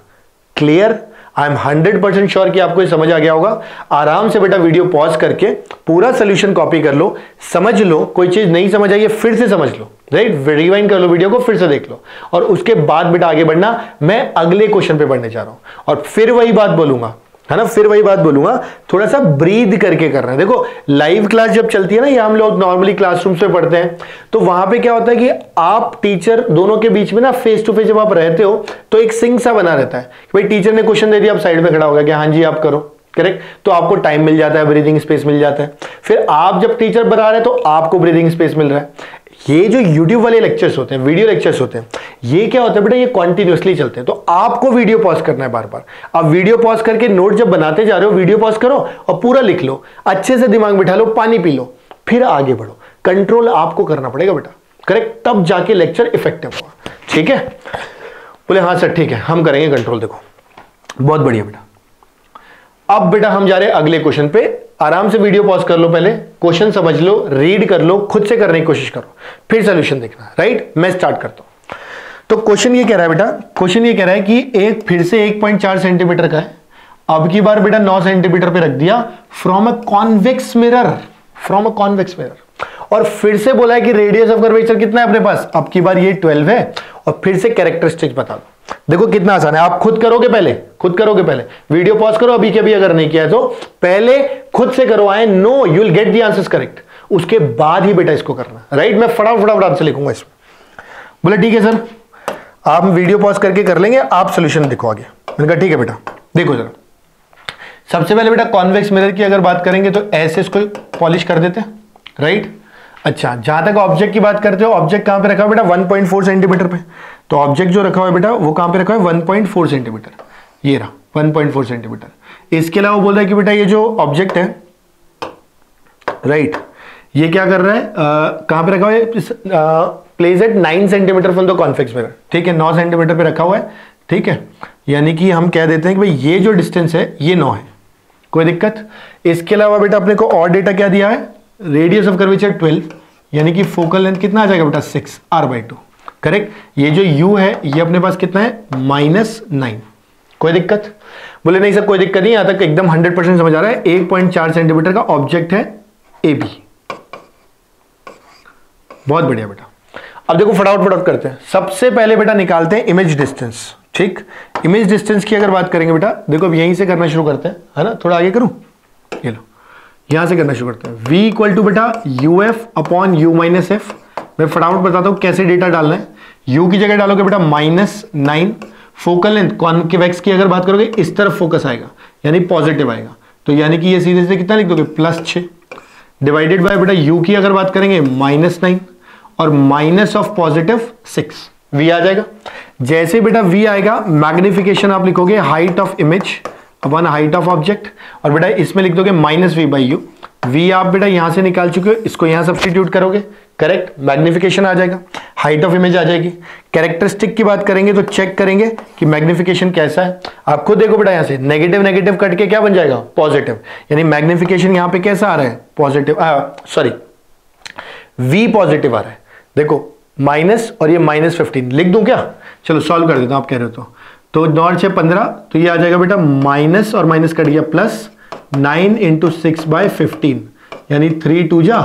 क्लियर? आई एम 100% श्योर कि आपको ये समझ आ गया होगा। आराम से बेटा वीडियो पॉज करके पूरा सोल्यूशन कॉपी कर लो, समझ लो, कोई चीज नहीं समझ आई है फिर से समझ लो, राइट, रिवाइंड कर लो वीडियो को, फिर से देख लो, और उसके बाद बेटा आगे बढ़ना। मैं अगले क्वेश्चन पे बढ़ने जा रहा हूं और फिर वही बात बोलूंगा, है ना, फिर वही बात बोलूंगा, थोड़ा सा ब्रीद करके करना है। देखो लाइव क्लास जब चलती है ना, या हम लोग नॉर्मली क्लासरूम्स पे पढ़ते हैं, तो वहां पे क्या होता है कि आप टीचर दोनों के बीच में ना फेस टू फेस जब आप रहते हो तो एक सिंक सा बना रहता है कि भाई टीचर ने क्वेश्चन दे दिया, आप साइड में खड़ा हो गया कि हाँ जी आप करो, करेक्ट, तो आपको टाइम मिल जाता है, ब्रीदिंग स्पेस मिल जाता है। फिर आप जब टीचर बता रहे हैं तो आपको ब्रीदिंग स्पेस मिल रहा है। ये जो YouTube वाले लेक्चर्स होते हैं, वीडियो लेक्चर्स होते हैं, ये क्या होता है बेटा, ये कॉन्टिन्यूसली चलते हैं। तो आपको वीडियो पॉज करना है बार बार। आप वीडियो पॉज करके नोट जब बनाते जा रहे हो, वीडियो पॉज करो और पूरा लिख लो, अच्छे से दिमाग बिठा लो, पानी पी लो, फिर आगे बढ़ो। कंट्रोल आपको करना पड़ेगा बेटा, करेक्ट, तब जाके लेक्चर इफेक्टिव होगा। ठीक है? बोले हाँ सर ठीक है, हम करेंगे कंट्रोल। देखो बहुत बढ़िया बेटा। अब बेटा हम जा रहे हैं अगले क्वेश्चन पे। आराम से वीडियो पॉज कर लो, पहले क्वेश्चन समझ लो, रीड कर लो, खुद से करने की कोशिश करो, फिर सॉल्यूशन देखना, राइट। मैं स्टार्ट करता हूं। तो क्वेश्चन ये कह रहा है बेटा, क्वेश्चन ये कह रहा है कि एक फिर से 1.4 सेंटीमीटर का है, अब की बार बेटा 9 सेंटीमीटर पे रख दिया, from a convex mirror, from a convex mirror, और फिर से बोला है कि रेडियस ऑफ कर्वेचर कितना है अपने पास, अब की बार ये 12 है, और फिर से कैरेक्टरिस्टिक्स बता दो। देखो कितना आसान है, आप खुद करोगे पहले, खुद करोगे पहले, वीडियो पॉज करो अभी के अभी, अगर नहीं किया है तो पहले खुद से करो। I know you will get the answers correct, उसके बाद ही बेटा इसको करना, राइट। मैं फटाफट आपसे लिखूंगा इसमें। बोले ठीक है सर, आप वीडियो पॉज करके कर लेंगे, आप सोल्यूशन देखो आगे। मैंने कहा ठीक है बेटा। देखो जरा, सबसे पहले बेटा कॉन्वेक्स मिरर की अगर बात करेंगे तो ऐसे इसको पॉलिश कर देते हैं, राइट। अच्छा, जहां तक ऑब्जेक्ट की बात करते हो, ऑब्जेक्ट कहां पे रखा है बेटा, 1.4 सेंटीमीटर पे। तो ऑब्जेक्ट जो रखा हुआ है बेटा वो कहां पे रखा है, 1.4 सेंटीमीटर, ये रहा 1.4 सेंटीमीटर। इसके अलावा बोल रहा है कि बेटा ये जो ऑब्जेक्ट है, राइट, ये क्या कर रहा है, कहां पे रखा हुआ है, place at 9 centimetre from the convex mirror, ठीक है, 9 सेंटीमीटर पे रखा हुआ है, ठीक है। यानी कि हम कह देते हैं कि भाई ये जो डिस्टेंस है ये 9 है, कोई दिक्कत। इसके अलावा बेटा अपने को और डेटा क्या दिया है, रेडियस ऑफ कर्वेचर 12, यानी कि फोकल लेंथ कितना आ जाएगा बेटा 6 r/2, करेक्ट। ये जो u है ये अपने पास कितना है, -9, कोई दिक्कत। बोले नहीं सर कोई दिक्कत नहीं, यहां तक एकदम 100% समझ आ रहा है। 1.4 सेंटीमीटर का ऑब्जेक्ट है AB, बहुत बढ़िया बेटा। अब देखो फटाफट करते हैं। सबसे पहले बेटा निकालते हैं इमेज डिस्टेंस, ठीक। इमेज डिस्टेंस की अगर बात करेंगे बेटा, देखो अब यहीं से करना शुरू करते हैं, है ना, थोड़ा आगे करूं, ये लो, यहां से करना शुरू करते हैं। v इक्वल टू बेटा UF/U-F। मैं फटाफट बताता हूं कैसे डेटा डालना है। u की जगह डालोगे बेटा -9, फोकल लेंथ कॉन्वेक्स की अगर बात करोगे इस तरफ फोकस आएगा, यानी पॉजिटिव आएगा, तो यानी कि ये सीधे से कितना लिख दोगे, +6, डिवाइडेड बाय बेटा u की अगर बात करेंगे -9 और माइनस ऑफ +6, v आ जाएगा। जैसे बेटा v आएगा, मैग्निफिकेशन आप लिखोगे height of image upon height of object, और बेटा इसमें लिख दोगे -v/u। v आप बेटा यहां से निकाल चुके हो, इसको यहां सब्स्टिट्यूट करोगे, करेक्ट, मैग्निफिकेशन आ जाएगा, हाइट ऑफ इमेज आ जाएगी। कैरेक्टरिस्टिक की बात करेंगे तो चेक करेंगे कि मैग्निफिकेशन कैसा है। आप खुद देखो बेटा, यहां से नेगेटिव नेगेटिव कट के क्या बन जाएगा, पॉजिटिव, यानी मैग्निफिकेशन यहां पे कैसा आ रहा है, पॉजिटिव, सॉरी v पॉजिटिव आ रहा है। देखो माइनस और ये -15 लिख दूं क्या, चलो सॉल्व कर देता हूं, आप कह रहे हो तो 9 6 15, तो ये आ जाएगा बेटा माइनस और माइनस कट गया +9 × 6/15, यानी 3 2 जा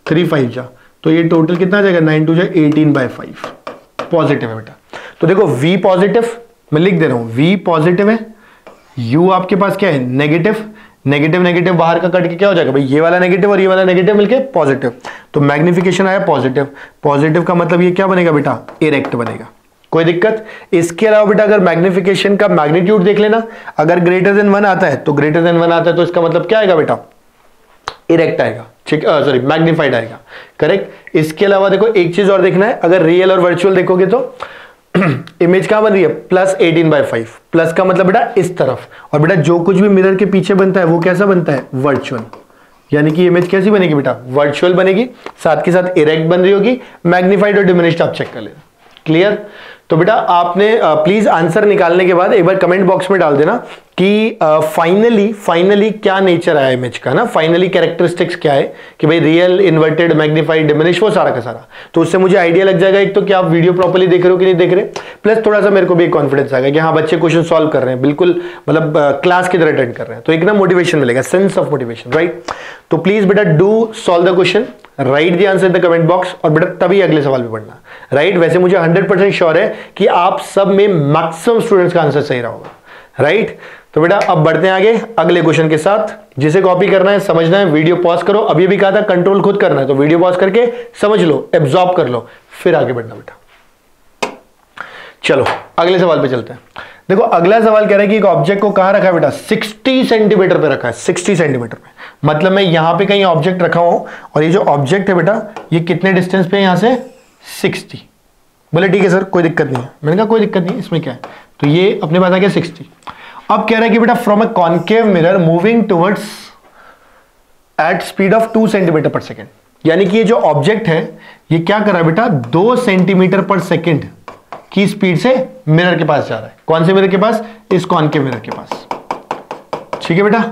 3 5 जा, तो ये टोटल कितना आ जाएगा, 9 2 जा 18/5, पॉजिटिव है बेटा। तो देखो v पॉजिटिव, मैं लिख दे रहा हूं v पॉजिटिव है, u आपके पास क्या है, नेगेटिव, नेगेटिव नेगेटिव बाहर का कट के क्या हो जाएगा भाई, ये वाला नेगेटिव और ये वाला नेगेटिव मिलके पॉजिटिव, तो मैग्निफिकेशन आया पॉजिटिव। पॉजिटिव का मतलब ये क्या बनेगा बेटा, इरेक्ट बनेगा, कोई दिक्कत। इसके अलावा बेटा अगर मैग्निफिकेशन का मैग्नीट्यूड देख लेना, अगर ग्रेटर देन 1 आता है तो ग्रेटर देन 1 आता है, तो इसका मतलब क्या आएगा बेटा, इरेक्ट आएगा, ठीक, सॉरी मैग्नीफाइड आएगा, करेक्ट। इसके अलावा देखो एक चीज और देखना है, अगर रियल और वर्चुअल देखोगे तो इमेज कहां बन रही है, +18/5, प्लस का मतलब बेटा इस तरफ, और बेटा जो कुछ भी मिरर के पीछे बनता है वो कैसा बनता है, वर्चुअल, यानी कि इमेज कैसी बनेगी बेटा, वर्चुअल बनेगी, साथ के साथ इरेक्ट बन रही होगी, मैग्नीफाइड और डिमिनिश्ड आप चेक कर लेना। क्लियर? तो बेटा आपने प्लीज आंसर निकालने के बाद एक बार कमेंट बॉक्स में डाल देना कि फाइनली क्या नेचर आया इमेज का ना, फाइनली कैरेक्टरिस्टिक्स क्या है कि भाई रियल, इन्वर्टेड, मैग्नीफाइड, डिमिनिश, वो सारा का सारा। तो उससे मुझे आइडिया लग जाएगा एक तो कि आप वीडियो प्रॉपर्ली देख रहे हो कि नहीं देख रहे, प्लस थोड़ा सा मेरे को भी एक कॉन्फिडेंस आएगा कि हाँ बच्चे क्वेश्चन सॉल्व कर रहे हैं, बिल्कुल मतलब क्लास की तरह अटेंड कर रहे हैं, तो एक ना मोटिवेशन मिलेगा, सेंस ऑफ मोटिवेशन, राइट? तो प्लीज बेटा do solve the question, right the answer in the comment box, और बेटा तभी अगले सवाल पे पढ़ना, राइट? वैसे मुझे 100% श्योर है कि आप सब में मैक्सिमम स्टूडेंट्स का आंसर सही रहा होगा, राइट? तो बेटा अब बढ़ते हैं आगे अगले क्वेश्चन के साथ। जिसे कॉपी करना है, समझना है, वीडियो पॉज करो। अभी भी कहा था कंट्रोल खुद करना है, तो वीडियो पॉज करके समझ लो, एब्जॉर्ब कर लो, फिर आगे बढ़ना बेटा। चलो अगले सवाल पे चलते हैं। देखो अगला सवाल कह रहा है कि एक ऑब्जेक्ट को कहां रखा है बेटा, 60 सेंटीमीटर पे रखा है, 60 सेंटीमीटर पे। मतलब मैं यहां पे कहीं ऑब्जेक्ट रखा हूं और ये जो ऑब्जेक्ट है बेटा ये कितने डिस्टेंस पे है यहां से, 60। बोले ठीक है सर कोई दिक्कत नहीं है। मैंने कहा कोई दिक्कत नहीं, इसमें क्या है, तो ये अपने पास आ गया 60। अब कह रहा है कि बेटा from a concave mirror moving towards at speed of 2 centimetre per second. यानी कि ये जो ऑब्जेक्ट है ये क्या कर रहा है बेटा, 2 सेंटीमीटर पर सेकेंड की स्पीड से मिरर के पास जा रहा है। कौन से मिरर के पास, इस कॉन्केव मिरर के पास, ठीक है बेटा।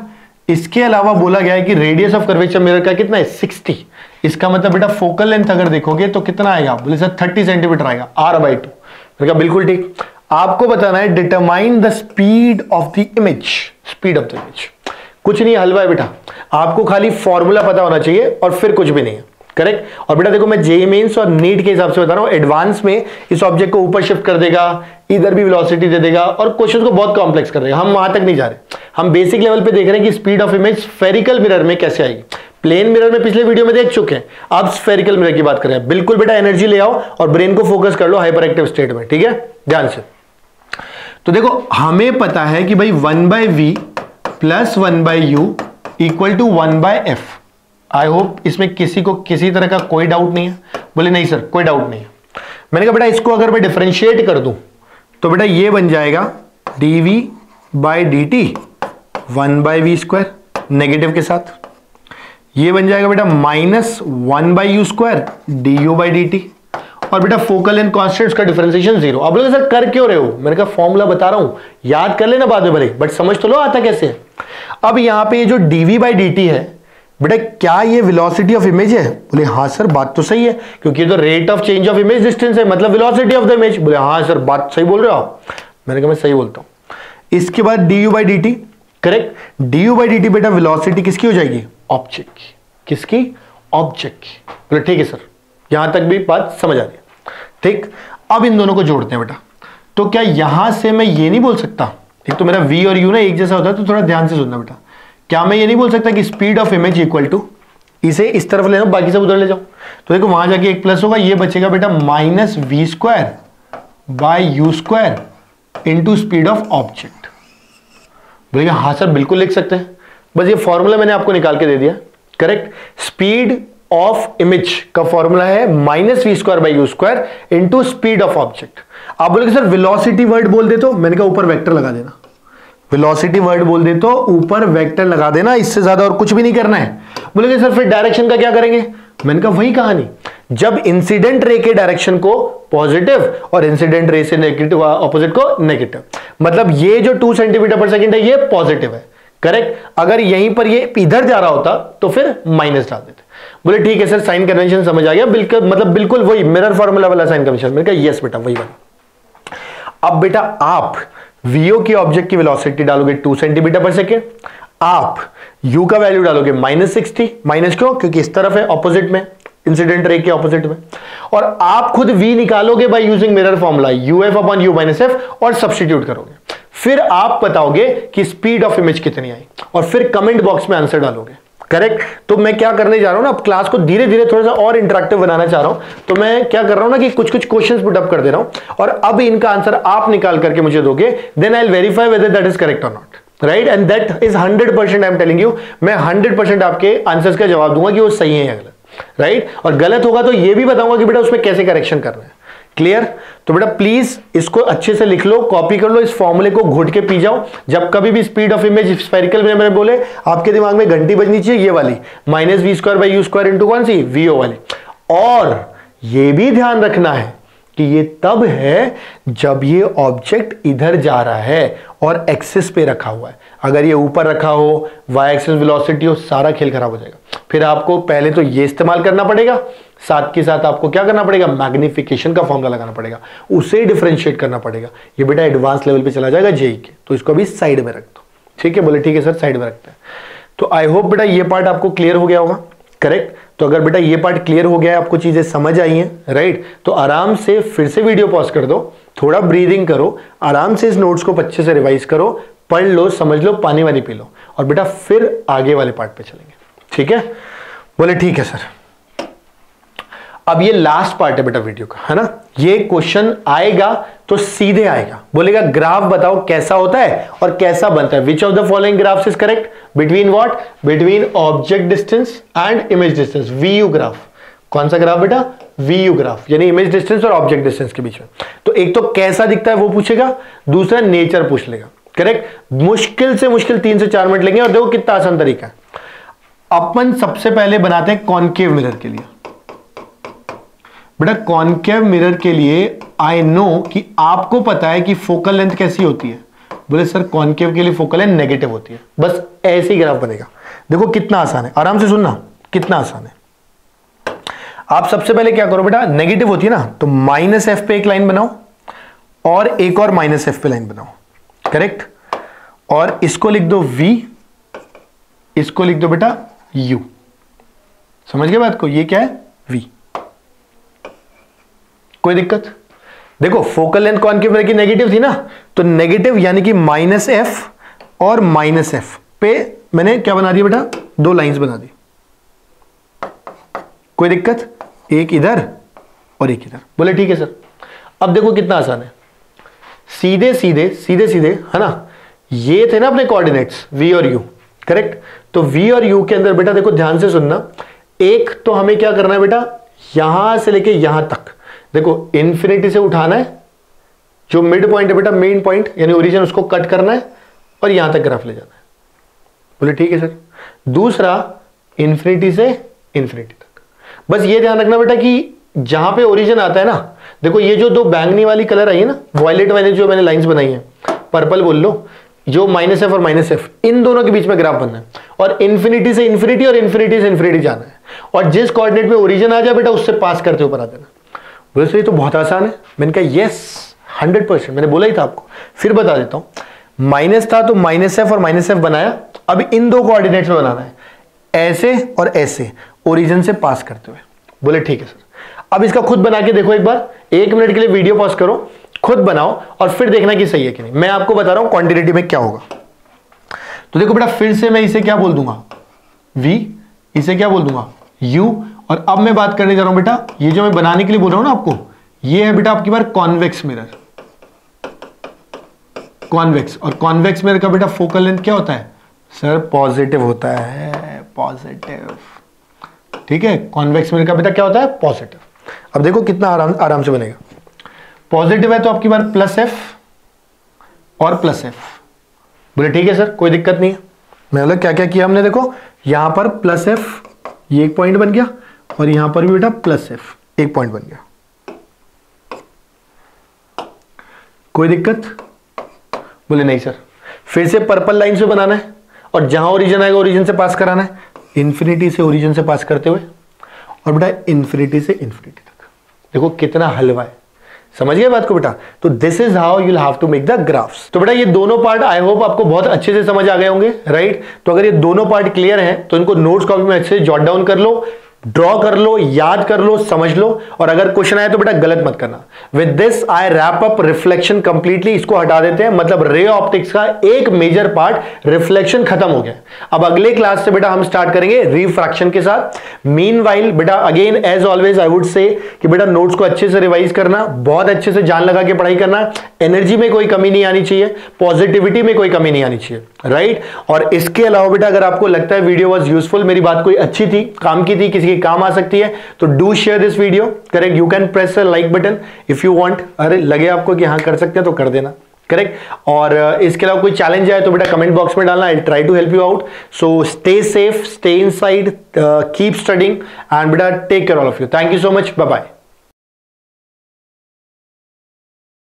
इसके अलावा बोला गया है कि रेडियस ऑफ कर्वेचर मिरर का कितना है, 60। इसका मतलब बेटा फोकल लेंथ अगर देखोगे तो कितना आएगा, बोले सर 30 सेंटीमीटर आएगा, r/2। मैंने कहा बिल्कुल ठीक। आपको बताना है determine the speed of the image, speed of the image. कुछ नहीं हलवा है बेटा, आपको खाली फॉर्मूला पता होना चाहिए और फिर कुछ भी नहीं है, करेक्ट। और बेटा देखो मैं जेईई मेंस और नीट के हिसाब से बता रहा हूं, एडवांस में इस ऑब्जेक्ट को ऊपर शिफ्ट कर देगा, इधर भी वेलोसिटी दे देगा और क्वेश्चन को बहुत कॉम्प्लेक्स कर देगा। हम वहां तक नहीं जा रहे, हम बेसिक लेवल पे देख रहे हैं कि speed of image spherical mirror में कैसे आएगी। प्लेन मिरर में पिछले वीडियो में देख चुके हैं, आप स्फेरिकल मिरर की बात कर रहे हैं। बिल्कुल बेटा एनर्जी ले आओ और ब्रेन को फोकस कर लो हाइपर एक्टिव स्टेट में, ठीक है, ध्यान से। तो देखो हमें पता है कि भाई 1/v plus 1/u equal to 1/f। I hope इसमें किसी को किसी तरह का कोई डाउट नहीं है। बोले नहीं सर कोई डाउट नहीं है। मैंने कहा बेटा इसको अगर मैं डिफरेंशिएट कर दूं तो बेटा ये बन जाएगा dv/dt 1/v² नेगेटिव के साथ। ये बन जाएगा बेटा माइनस 1/u² du/dt। और बेटा फोकल लेंथ कांस्टेंट्स का डिफरेंशिएशन 0। अब बोले सर कर क्यों रहे हो, मैंने कहा फॉर्मूला बता रहा हूं, याद कर लेना बाद में भले, बट समझ तो लो आता कैसे। अब यहां पे ये जो dv/dt है बेटा क्या ये वेलोसिटी ऑफ इमेज है, बोले हाँ सर बात तो सही है, क्योंकि ये तो rate of change of image distance है, मतलब वेलोसिटी ऑफ द इमेज। बोले हाँ सर बात सही बोल रहे हो आप। मैंने कहा मैं सही बोलता हूं। इसके बाद du/dt, करेक्ट। du/dt बेटा वेलोसिटी किसकी हो जाएगी, ऑब्जेक्ट की। किसकी, ऑब्जेक्ट की। बोले ठीक है सर, यहां तक भी बात समझ आ रही है, ठीक। अब इन दोनों को जोड़ते हैं बेटा। तो क्या यहां से मैं ये नहीं बोल सकता, एक तो मेरा v और u ना एक जैसा होता है, तो थोड़ा ध्यान से सुनना बेटा। क्या मैं ये नहीं बोल सकता कि speed of image equal to, इसे इस तरफ ले जाओ बाकी सब उधर ले जाओ, तो देखो वहां जाके एक प्लस होगा, ये बचेगा बेटा -v² into speed of object. बोलेगा हाँ सर बिल्कुल लिख सकते हैं, बस ये फॉर्मूला मैंने आपको निकाल के दे दिया, करेक्ट। स्पीड ऑफ इमेज का फॉर्मूला है -v²/u² into speed of object. आप बोलेगे सर वेलोसिटी वर्ड बोल दे, तो मैंने कहा ऊपर वेक्टर लगा देना। वेलोसिटी वर्ड बोल दे तो ऊपर वेक्टर लगा देना, इससे ज्यादा और कुछ भी नहीं करना है। बोलेंगे सर फिर डायरेक्शन का क्या करेंगे, मैंने कहा वही कहानी, जब इंसिडेंट रे के डायरेक्शन को पॉजिटिव और इंसिडेंट रे से नेगेटिव ऑपोजिट को नेगेटिव, मतलब ये जो 2 सेंटीमीटर पर सेकेंड है ये पॉजिटिव है, करेक्ट। अगर यहीं पर ये इधर जा रहा होता तो फिर माइनस डाल देते। बोले ठीक है सर साइन कन्वेंशन समझ आ गया, बिल्कुल मतलब बिल्कुल वही मिरर फॉर्मूला वाला साइन कन्वेंशन। मैंने कहा यस बेटा वही वाला। अब बेटा आप vo की ऑब्जेक्ट की वेलोसिटी डालोगे 2 सेंटीमीटर पर सेकेंड, आप u का वैल्यू डालोगे -60, माइनस क्यों, क्योंकि इस तरफ है ऑपोजिट में, इंसिडेंट रे के ऑपोजिट में, और आप खुद v निकालोगे by using mirror formula uf/u-f और सब्स्टिट्यूट करोगे। फिर आप बताओगे कि स्पीड ऑफ इमेज कितनी आई और फिर कमेंट बॉक्स में आंसर डालोगे, करेक्ट। तो मैं क्या करने जा रहा हूं ना, अब क्लास को धीरे धीरे थोड़ा सा और इंटरेक्टिव बनाना चाह रहा हूं, तो मैं क्या कर रहा हूं ना कि कुछ कुछ क्वेश्चंस पुट अप कर दे रहा हूं और अब इनका आंसर आप निकाल करके मुझे दोगे, then I will verify whether that is correct और not, right. And that is 100% I am telling you, मैं 100% आपके आंसर्स का जवाब दूंगा कि वो सही है या गलत, राइट। और गलत होगा तो ये भी बताऊंगा कि बेटा उसमें कैसे करेक्शन करना है, क्लियर? तो बेटा प्लीज इसको अच्छे से लिख लो, कॉपी कर लो, इस फॉर्मूले को घुट के पी जाओ। जब कभी भी स्पीड ऑफ इमेज स्फेरिकल में मैंने बोले, आपके दिमाग में घंटी बजनी चाहिए ये वाली, -v²/u² इंटू कौन सी, vo वाली। और ये भी ध्यान रखना है कि ये तब है जब ये ऑब्जेक्ट इधर जा रहा है और एक्सिस पे रखा हुआ है। अगर ये ऊपर रखा हो, वाई एक्सिस वेलोसिटी हो, सारा खेल खराब हो जाएगा। फिर आपको पहले तो ये इस्तेमाल करना पड़ेगा, साथ के साथ आपको क्या करना पड़ेगा, मैग्निफिकेशन का फॉर्मूला लगाना पड़ेगा, उसे डिफरेंशिएट करना पड़ेगा। ये बेटा एडवांस लेवल पे चला जाएगा जेई के, तो इसको भी साइड में रख दो। ठीक है, बोले ठीक है सर साइड में रखते हैं। तो आई होप बेटा ये पार्ट आपको क्लियर हो गया होगा, करेक्ट? तो अगर बेटा ये पार्ट क्लियर हो गया है, आपको चीजें समझ आई हैं, राइट, तो आराम से फिर से वीडियो पॉज कर दो, थोड़ा ब्रीदिंग करो, आराम से इस नोट्स को अच्छे से रिवाइज करो, पढ़ लो, समझ लो, पानी वानी पी लो, और बेटा फिर आगे वाले पार्ट पे चलेंगे। ठीक है, बोले ठीक है सर। अब ये लास्ट पार्ट है बेटा वीडियो का, है ना? ये क्वेश्चन आएगा तो सीधे आएगा, बोलेगा ग्राफ बताओ कैसा होता है और कैसा बनता है। Which of the following graphs is correct? Between what? Between object distance and image distance, Vu graph. कौन सा ग्राफ बेटा? वीयू ग्राफ, यानी इमेज डिस्टेंस और ऑब्जेक्ट डिस्टेंस के बीच में। तो एक तो कैसा दिखता है वो पूछेगा, दूसरा नेचर पूछ लेगा, करेक्ट? मुश्किल से मुश्किल 3 से 4 मिनट लेंगे, और देखो कितना आसान तरीका है। अपन सबसे पहले बनाते हैं कॉनकेव मिरर के लिए। बेटा कॉनकेव मिरर के लिए आई नो कि आपको पता है कि फोकल लेंथ कैसी होती है। बोले सर कॉनकेव के लिए फोकल लेंथ नेगेटिव होती है। बस ऐसे ही ग्राफ बनेगा। देखो कितना आसान है, आराम से सुनना, कितना आसान है। आप सबसे पहले क्या करो बेटा, नेगेटिव होती है ना, तो -f पे एक लाइन बनाओ और एक और -f पे लाइन बनाओ, करेक्ट? और इसको लिख दो v, इसको लिख दो बेटा u। समझ गए बात को? ये क्या है? v। कोई दिक्कत? देखो फोकल लेंथ कॉनकेव मिरर की नेगेटिव थी ना, तो नेगेटिव यानी कि -f और -f पे मैंने क्या बना दिया बेटा, 2 लाइंस बना दी। कोई दिक्कत? एक इधर और एक इधर। बोले ठीक है सर। अब देखो कितना आसान है, सीधे सीधे सीधे सीधे, है ना? ये थे ना अपने कोऑर्डिनेट्स v और u, करेक्ट? तो v और u के अंदर बेटा देखो ध्यान से सुनना, एक तो हमें क्या करना है बेटा, यहां से लेके यहां तक देखो इंफिनिटी से उठाना है, जो मिड पॉइंट है बेटा, मेन पॉइंट यानी ओरिजिन, उसको कट करना है और यहां तक ग्राफ ले जाना है। बोले ठीक है सर। दूसरा इंफिनिटी से इंफिनिटी तक। बस ये ध्यान रखना बेटा कि जहां पे ओरिजिन आता है ना, देखो ये जो 2 बैंगनी वाली कलर आई है ना, वॉयलेट वाली जो मैंने लाइंस बनाई है, पर्पल बोल लो, जो -f और -f, इन दोनों के बीच में ग्राफ बनना है और इंफिनिटी से इंफिनिटी और इंफिनिटी से इंफिनिटी जाना है, और जिस कोऑर्डिनेट में ओरिजिन आ जाए बेटा उससे पास करते ऊपर आ देना। बोले सर ये तो बहुत आसान है। मैंने कहा यस 100%, मैंने बोला ही था आपको, फिर बता देता हूं। माइनस था तो -f और -f बनाया, अब इन 2 कोऑर्डिनेट्स में बनाना है, ऐसे और ऐसे, ओरिजिन से पास करते हुए। बोले ठीक है सर। अब इसका खुद बना के देखो एक बार, 1 मिनट के लिए वीडियो पॉज करो, खुद बनाओ और फिर देखना कि सही है कि नहीं। मैं आपको बता रहा हूं क्वांटिटी में क्या होगा। तो देखो बेटा फिर से मैं इसे क्या बोल दूंगा, v, इसे क्या बोल दूंगा, u, और अब मैं बात करने जा रहा हूं बेटा, ये जो मैं बनाने के लिए बोल रहा हूं ना आपको, ये है बेटा आपकी बार कॉन्वेक्स मिरर, कॉन्वेक्स। और कॉन्वेक्स मिरर का बेटा फोकल लेंथ क्या होता है सर, पॉजिटिव होता है, पॉजिटिव। ठीक है, कॉन्वेक्स मिरर का बेटा क्या होता है, पॉजिटिव। अब देखो कितना आराम से बनेगा। पॉजिटिव है तो आपकी बार +f और +f। बोले ठीक है सर, कोई दिक्कत नहीं है। मतलब क्या क्या किया हमने, देखो यहां पर +f, ये एक पॉइंट बन गया, और यहां पर भी बेटा +f, एक पॉइंट बन गया। कोई दिक्कत? बोले नहीं सर। फिर से पर्पल लाइन से बनाना है, और जहां ओरिजिन आएगा ओरिजिन से पास कराना है, इंफिनिटी से ओरिजिन से पास करते हुए, और बेटा इंफिनिटी से इंफिनिटी तक। देखो कितना हलवा है, समझ गए बात को बेटा? तो this is how you will have to make the graphs. तो बेटा ये दोनों पार्ट आई होप आपको बहुत अच्छे से समझ आ गए होंगे, राइट? तो अगर ये दोनों पार्ट क्लियर हैं तो इनको नोट्स कॉपी में अच्छे से जॉट डाउन कर लो, ड्रॉ कर लो, याद कर लो, समझ लो, और अगर क्वेश्चन आए तो बेटा गलत मत करना। With this I wrap up reflection completely. इसको हटा देते हैं, मतलब रे ऑप्टिक्स का एक मेजर पार्ट रिफ्लेक्शन खत्म हो गया। अब अगले क्लास से बेटा हम स्टार्ट करेंगे रिफ्रैक्शन के साथ। मीनवाइल बेटा again as always I would say कि बेटा नोट्स को अच्छे से रिवाइज करना, बहुत अच्छे से जान लगा के पढ़ाई करना, एनर्जी में कोई कमी नहीं आनी चाहिए, पॉजिटिविटी में कोई कमी नहीं आनी चाहिए, राइट? और इसके अलावा बेटा अगर आपको लगता है वीडियो वाज यूजफुल, मेरी बात कोई अच्छी थी, काम की थी, किसी किसी के काम आ सकती है, तो do share this video. Correct, you can press like button if you want. अरे लगे आपको कि हाँ कर सकते हैं तो कर देना। करेक्ट, और इसके अलावा कोई चैलेंज आए तो बेटा कमेंट बॉक्स में डालना, I try to help you out. So stay safe, stay inside, keep studying and बेटा take care all of you. Thank you so much, bye bye.